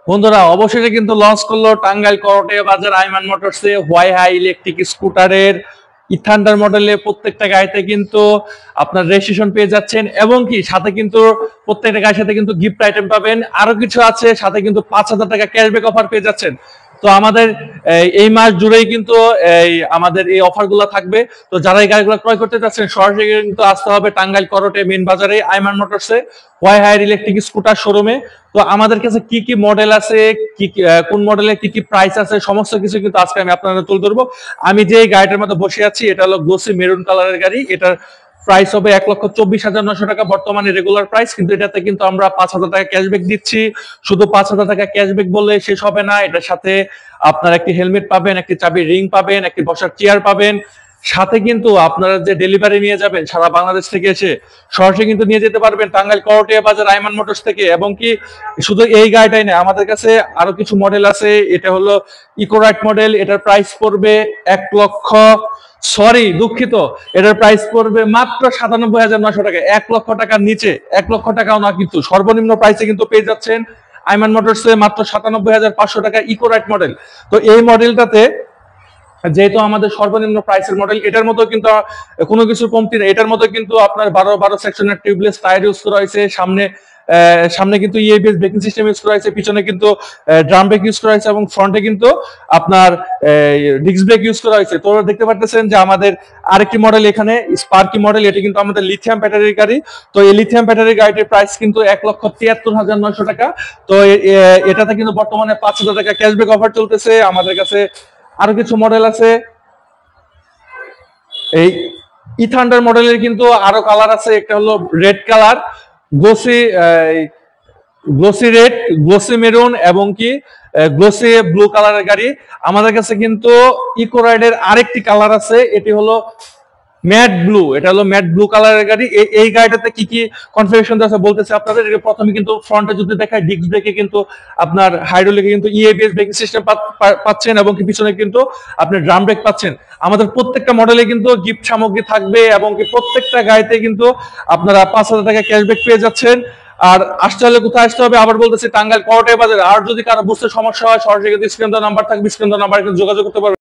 বন্ধুরা অবশেষে কিন্তু লঞ্চ করলো টাঙ্গাইল করটে বাজার আইমান মোটরসে হোয়াই হাই ইলেকট্রিক স্কুটারের ইথান্ডার মডেলে প্রত্যেকটা গাড়িতে কিন্তু আপনার রেজিস্ট্রেশন পেয়ে যাচ্ছেন এবং কি সাথে কিন্তু প্রত্যেকটা গাড়ির সাথে কিন্তু গিফট আইটেম পাবেন, আরো কিছু আছে, সাথে কিন্তু 5,000 টাকা ক্যাশব্যাক অফার পেয়ে যাচ্ছেন। তো আমাদের এই মাস জুড়েই কিন্তু আমাদের এই অফার গুলো থাকবে। তো যারা এই গাড়িগুলো ক্রয় করতে চাচ্ছেন সরাসরি কিন্তু আসতে হবে টাঙ্গাইল করটে মেন বাজারে আইমান মোটরসে হোয়াই হায়ার ইলেকট্রিক স্কুটার শোরুমে। তো আমাদের কাছে কি কি মডেল আছে, কি কোন মডেলে কি কি প্রাইস আছে, সমস্ত কিছু কিন্তু আজকে আমি আপনাদের তুলে ধরবো। আমি যে গাড়িটার মধ্যে বসে আছি এটা হলো গ্লোসি মেরুন কালারের গাড়ি। এটার প্রাইস হবে 1,24,900 টাকা বর্তমানে রেগুলার প্রাইস, কিন্তু এটাতে কিন্তু আমরা 5,000 টাকা ক্যাশব্যাক দিচ্ছি। শুধু 5,000 টাকা ক্যাশব্যাক বললে শেষ হবে না, এটার সাথে আপনার একটি হেলমেট পাবেন, একটি চাবি রিং পাবেন, একটি বসার চেয়ার পাবেন, সাথে কিন্তু আপনারা যে ডেলিভারি নিয়ে যাবেন সারা বাংলাদেশ থেকে এসে সরাসরি কিন্তু নিয়ে যেতে পারবেন টাঙ্গাইল করটিয়া বাজার আইমান মোটরস থেকে। এবং কি শুধু এই গাড়িটাই না, আমাদের কাছে আরো কিছু মডেল আছে। এটা হলো ইকোরাইট মডেল, এটার প্রাইস পড়বে 1 লক্ষ, সরি দুঃখিত, এটার প্রাইস পড়বে মাত্র 97,900 টাকা। 1 লক্ষ টাকার নিচে, 1 লক্ষ টাকাও না, কিন্তু সর্বনিম্ন প্রাইসে কিন্তু পেয়ে যাচ্ছেন আইমান মোটরসে মাত্র 97,500 টাকা ইকোরাইট মডেল। তো এই মডেলটাতে যেহেতু আমাদের সর্বনিম্ন প্রাইসের মডেল, এটার মতো কিন্তু কোনো কিছু কমতি নেই। এটার মতো কিন্তু আপনার 12 সেকশনের টিউবলেস টায়ার ইউজ করা হয়েছে, সামনে কিন্তু ইএবিএস ব্রেকিং সিস্টেম ইউজ করা হয়েছে, পিছনে কিন্তু ড্রাম ব্রেক ইউজ করা হয়েছে এবং ফ্রন্টে কিন্তু আপনার ডিস্ক ব্রেক ইউজ করা হয়েছে। তো দেখতে পাচ্ছেন যে আমাদের আরেকটি মডেল এখানে স্পার্কি মডেল, এটি কিন্তু আমাদের লিথিয়াম ব্যাটারির গাড়ি। তো এই লিথিয়াম ব্যাটারির গাড়িটির প্রাইস কিন্তু 1,73,900 টাকা। তো এটাতে কিন্তু বর্তমানে 5,000 টাকা ক্যাশব্যাক অফার চলতেছে। আমাদের কাছে আরো কিছু মডেল আছে। এই ইথান্ডার মডেলের কিন্তু আরো কালার আছে, একটা হলো red colour, glossy glossy red, glossy maroon এবং কি গ্লোসি ব্লু কালারের গাড়ি। আমাদের কাছে কিন্তু ইকোরাইডের আরেকটি কালার আছে, এটি হলো ম্যাট ব্লু, এটা হলো ম্যাট ব্লু কালারের গাড়ি। এই গাড়িটাতে কি কি কনফিগারেশন আছে বলতেছে আপনাদের। প্রথমে কিন্তু ফ্রন্টে যদি দেখায় ডিস্ক ব্রেকে কিন্তু আপনার হাইড্রোলিকে কিন্তু ইএবিএস ব্রেকিং সিস্টেম পাচ্ছেন এবং কি পিছনে কিন্তু আপনি ড্রাম ব্রেক পাচ্ছেন। আমাদের প্রত্যেকটা মডেলে কিন্তু গিফট সামগ্রী থাকবে এবং কি প্রত্যেকটা গাড়িতে কিন্তু আপনারা 5,000 টাকা ক্যাশব্যাক পেয়ে যাচ্ছেন। আর আসতে হলে কোথায় আসতে হবে আবার বলতেছি, টাঙ্গাইল করটিয়া বাজার। আর যদি কারো বুঝতে সমস্যা হয় সরাসরি কিন্তু স্ক্রিন নাম্বার থাকবে, স্ক্রিন নাম্বার যোগাযোগ করতে পারবে।